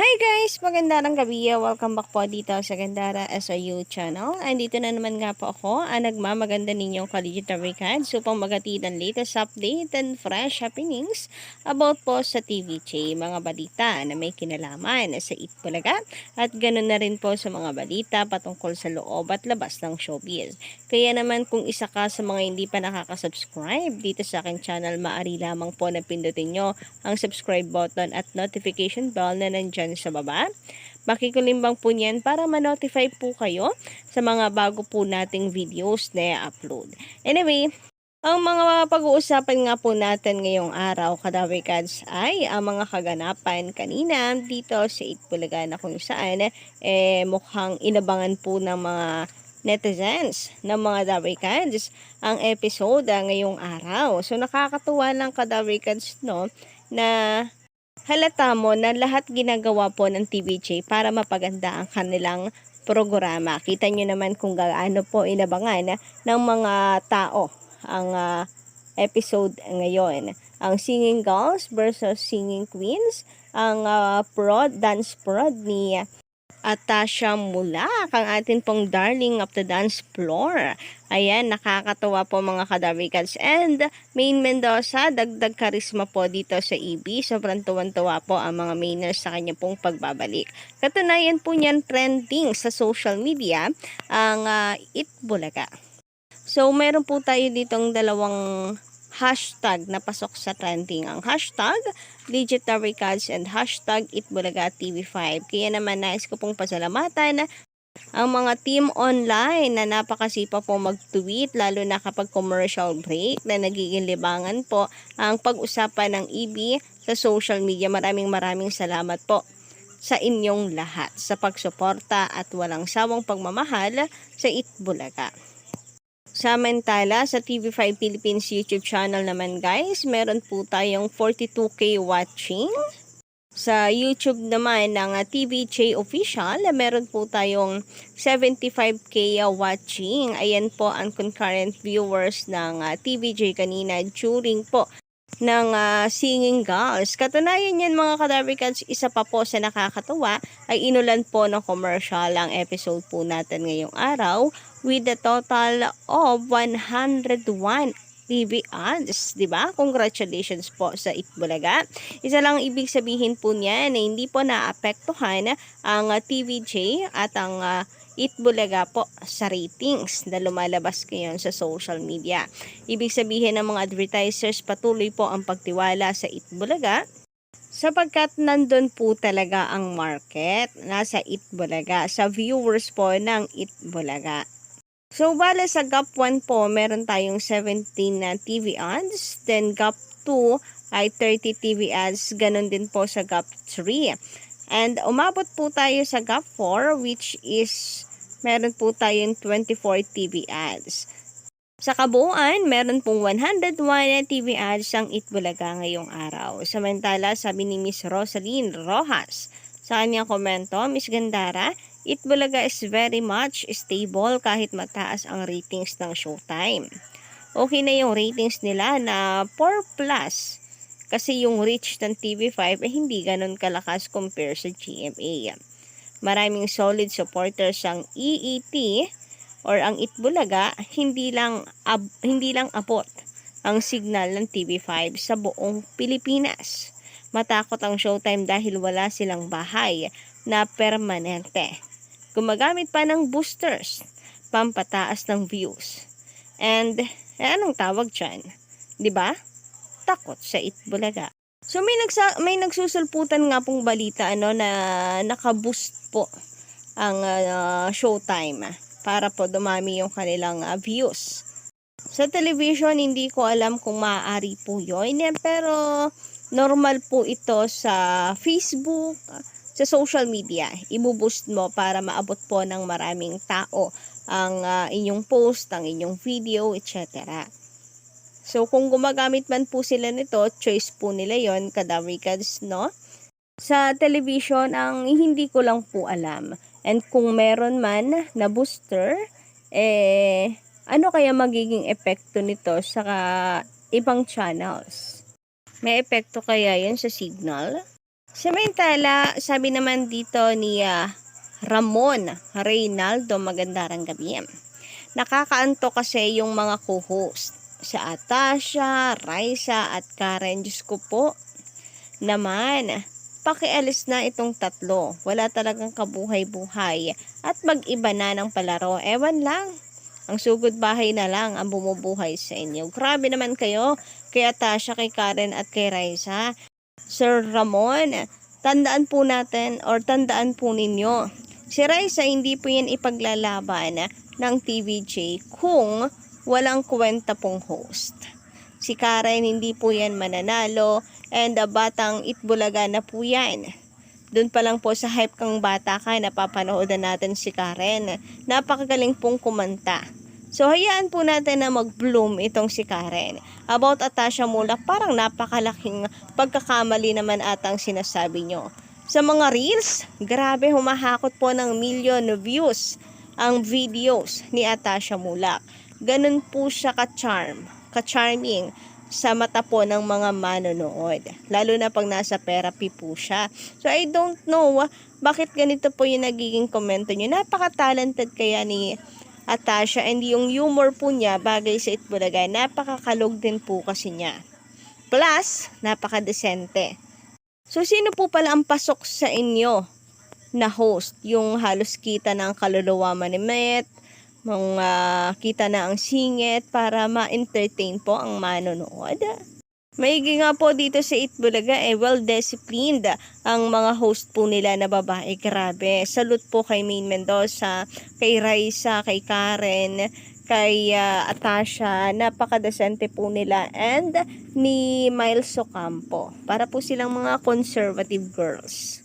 Hi guys! Magandang gabi. Welcome back po dito sa Gandara SIU channel. Andito na naman nga po ako, nagmamaganda ninyong Collegiate Recads upang magatid ang latest update and fresh happenings about po sa TVJ, mga balita na may kinalaman sa Itbulaga at ganoon na rin po sa mga balita patungkol sa loob at labas ng showbiz. Kaya naman kung isa ka sa mga hindi pa nakaka-subscribe dito sa aking channel, maaari lamang po na pindutin nyo ang subscribe button at notification bell na nandyan sa baba. Pakikulimbang po niyan para ma-notify po kayo sa mga bago po nating videos na i-upload. Anyway, ang mga pag-uusapan nga po natin ngayong araw, Kadawikads, ay ang mga kaganapan kanina dito sa Itbulaga na kung saan mukhang inabangan po ng mga netizens ng mga Dawikads ang episode ngayong araw. So nakakatuwa lang Kadawikads, no, na halata mo na lahat ginagawa po ng TVJ para mapaganda ang kanilang programa. Kita nyo naman kung gaano po inabangan ng mga tao ang episode ngayon. Ang Singing Girls versus Singing Queens, ang dance prod ni Atasha Mulak, ang atin pong darling of the dance floor. Ayan, nakakatawa po mga kadawikals. And Main Mendoza, dagdag karisma po dito sa EB. Sobrang tuwan-tuwa po ang mga mainers sa kanya pong pagbabalik. Katunayan po niyan trending sa social media ang Itbulaga. So, meron po tayo ditong dalawang hashtag na pasok sa trending. Ang hashtag Digital Recads and hashtag Itbulaga TV5. Kaya naman nais ko pong pasalamatan ang mga team online na napakasipa po mag-tweet, lalo na kapag commercial break na nagiging libangan po ang pag-usapan ng EB sa social media. Maraming salamat po sa inyong lahat sa pagsuporta at walang sawang pagmamahal sa Itbulaga. Samantala, sa TV5 Philippines YouTube channel naman guys, meron po tayong 42K watching. Sa YouTube naman ng TVJ Official, meron po tayong 75K watching. Ayan po ang concurrent viewers ng TVJ kanina during po ng Singing Girls. Katunayan yan mga kadabikans, isa pa po sa nakakatuwa ay inulan po ng commercial ang episode po natin ngayong araw with a total of 101 TV ads, di ba? Congratulations po sa Itbulaga. Isa lang ibig sabihin po niya na hindi po naapektuhan ang TVJ at ang Itbulaga po sa ratings na lumalabas ngayon sa social media. Ibig sabihin ng mga advertisers patuloy po ang pagtiwala sa Itbulaga sapagkat nandun po talaga ang market nasa Itbulaga, sa viewers po ng Itbulaga. So, bale sa GAP 1 po, meron tayong 17 na TV ads. Then, GAP 2 ay 30 TV ads. Ganon din po sa GAP 3. And, umabot po tayo sa GAP 4, which is, meron po tayong 24 TV ads. Sa kabuuan, meron pong 101 TV ads ang Itbulaga ngayong araw. Samantala, sabi ni Miss Rosaline Rojas sa kanyang komento, Miss Gandara, Itbulaga is very much stable kahit mataas ang ratings ng Showtime. Okay na yung ratings nila na 4 plus kasi yung reach ng TV5 ay hindi ganun kalakas compare sa GMA. Maraming solid supporters ang EET or ang Itbulaga, hindi lang abot ang signal ng TV5 sa buong Pilipinas. Matakot ang Showtime dahil wala silang bahay na permanente. Gumagamit pa ng boosters, pampataas ng views. And, anong tawag dyan? Diba? Takot sa Itbulaga. So, may nagsusulputan nga pong balita na nakaboost po ang Showtime para po dumami yung kanilang views. Sa television, hindi ko alam kung maaari po yun, pero normal po ito sa Facebook, sa social media. Ibuboost mo para maabot po ng maraming tao ang inyong post, ang inyong video, etc. So, kung gumagamit man po sila nito, choice po nila yon, kadawikads, no? Sa television, ang hindi ko lang po alam. And kung meron man na booster, ano kaya magiging epekto nito sa ibang channels? May epekto kaya yun sa signal? Samantala, sabi naman dito ni Ramon Reynaldo, magandang gabi. Nakakaanto kasi yung mga co-host. Si Atasha, Raisa at Karen. Diyos ko po naman. Pakialis na itong tatlo. Wala talagang kabuhay-buhay. At mag-iba na ng palaro. Ewan lang. Ang sugod bahay na lang ang bumubuhay sa inyo. Grabe naman kayo. Kay Atasha, kay Karen at kay Raisa. Sir Ramon, tandaan po natin or tandaan po ninyo. Si Raisa hindi po yan ipaglalaban ng TVJ kung walang kwenta pong host. Si Karen hindi po yan mananalo and batang Itbulaga na po yan. Doon pa lang po sa hype kang bata ka, napapanood na natin si Karen. Napakagaling pong kumanta. So, hayaan po natin na mag-bloom itong si Karen. About Atasha Mulak, parang napakalaking pagkakamali naman atang sinasabi nyo. Sa mga reels, grabe humahakot po ng million views ang videos ni Atasha Mulak. Ganun po siya ka-charming sa mata po ng mga manonood. Lalo na pag nasa therapy po siya. So, I don't know bakit ganito po yung nagiging komento nyo. Napaka-talented kaya ni Atasha and yung humor po niya bagay sa Itbulaga. Napakakalog din po kasi niya. Plus, napaka-desente. So, sino po pala ang pasok sa inyo na host? Yung halos kita ng kaluluwa manimit, mga kita na ang singit para ma-entertain po ang manonood. Maigi nga po dito sa Itbulaga well-disciplined ang mga host po nila na babae. Grabe. Salute po kay Maine Mendoza, kay Raisa, kay Karen, kay Atasha. Napakadesente po nila and ni Miles Ocampo. Para po silang mga conservative girls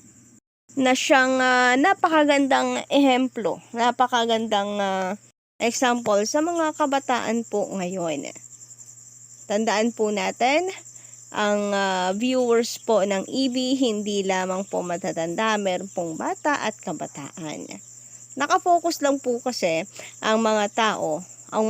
na siyang napakagandang ehemplo, napakagandang example sa mga kabataan po ngayon. Tandaan po natin, ang viewers po ng EB hindi lamang po matatanda, meron pong bata at kabataan. Nakafocus lang po kasi ang mga tao, ang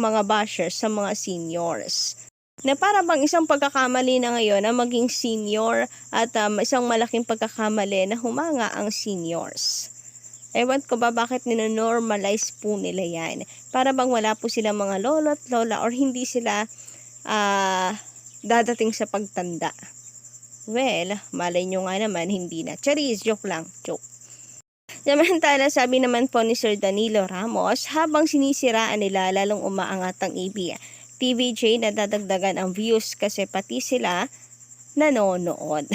mga bashers sa mga seniors. Na para bang isang pagkakamali na ngayon na maging senior at isang malaking pagkakamali na humanga ang seniors. Ewan ko ba bakit ninonormalize po nila yan. Para bang wala po silang mga lolo at lola or hindi sila dadating sa pagtanda. Well, malay nyo nga naman, hindi na. Charis, joke lang, joke. Samantala, sabi naman po ni Sir Danilo Ramos, habang sinisiraan nila lalong umaangat ang EB, TVJ nadadagdagan ang views kasi pati sila nanonood.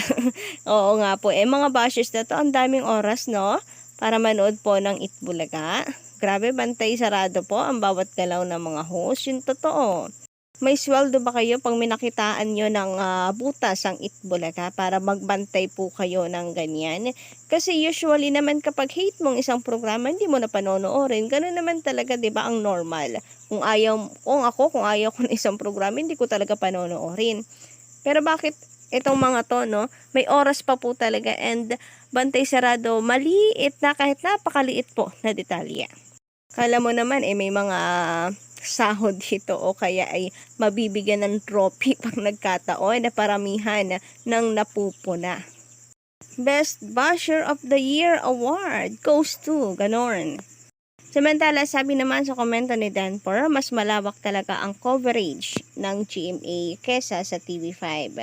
Oo nga po, mga bashers na to, ang daming oras, no? Para manood po ng Itbulaga. Grabe, bantay sarado po ang bawat galaw ng mga host. Yung totoo. May sweldo ba kayo pag minakitaan nyo ng butas ang Itbulaga para magbantay po kayo ng ganyan? Kasi usually naman kapag hate mong isang programa, hindi mo na panonoorin. Ganun naman talaga, di ba, ang normal. Kung ayaw ko ng isang programa, hindi ko talaga panonoorin. Pero bakit itong mga to, no? May oras pa po talaga and bantay sarado, maliit na kahit napakaliit po na detalye. Kala mo naman may mga sahod dito o kaya ay mabibigyan ng trophy pag nagkataon na paramihan ng napupuna. Best Basher of the Year Award goes to ganon. Samantala, sabi naman sa komento ni Danpor, mas malawak talaga ang coverage ng GMA kesa sa TV5.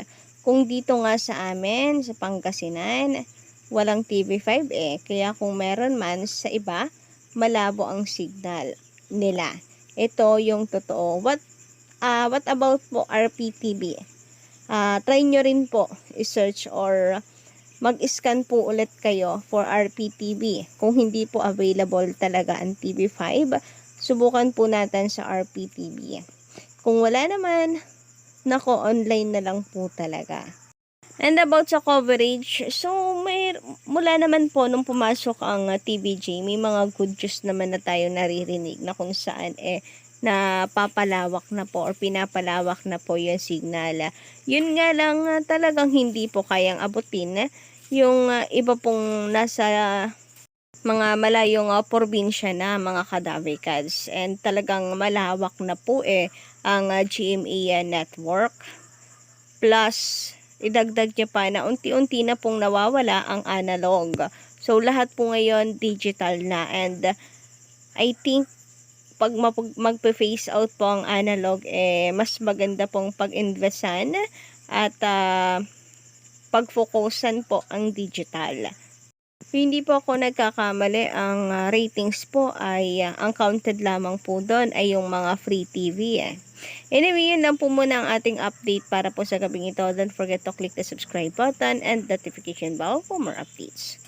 Kung dito nga sa amin, sa Pangasinan, walang TV5 kaya kung meron man sa iba, malabo ang signal nila. Ito yung totoo. What about po RPTV? Try nyo rin po i-search or mag-scan po ulit kayo for RPTV. Kung hindi po available talaga ang TV5, subukan po natin sa RPTV. Kung wala naman, nako, online na lang po talaga. And about sa coverage, so mula naman po nung pumasok ang TVJ, may mga good news naman na tayo naririnig na kung saan napapalawak na po or pinapalawak na po yung signal. Yun nga lang talagang hindi po kayang abutin yung iba pong nasa mga malayong probinsya na mga kadaverkads. And talagang malawak na po ang GMA network. Plus, idagdag niya pa na unti-unti na pong nawawala ang analog. So, lahat po ngayon digital na, and I think pag magpe-phase out po ang analog, mas maganda pong pag-investan at pag-focusan po ang digital. Hindi po ako nagkakamali, ang ratings po ay ang counted lamang po doon ay yung mga free TV Anyway, yun lang po muna ang ating update para po sa gabing ito. Don't forget to click the subscribe button and notification bell for more updates.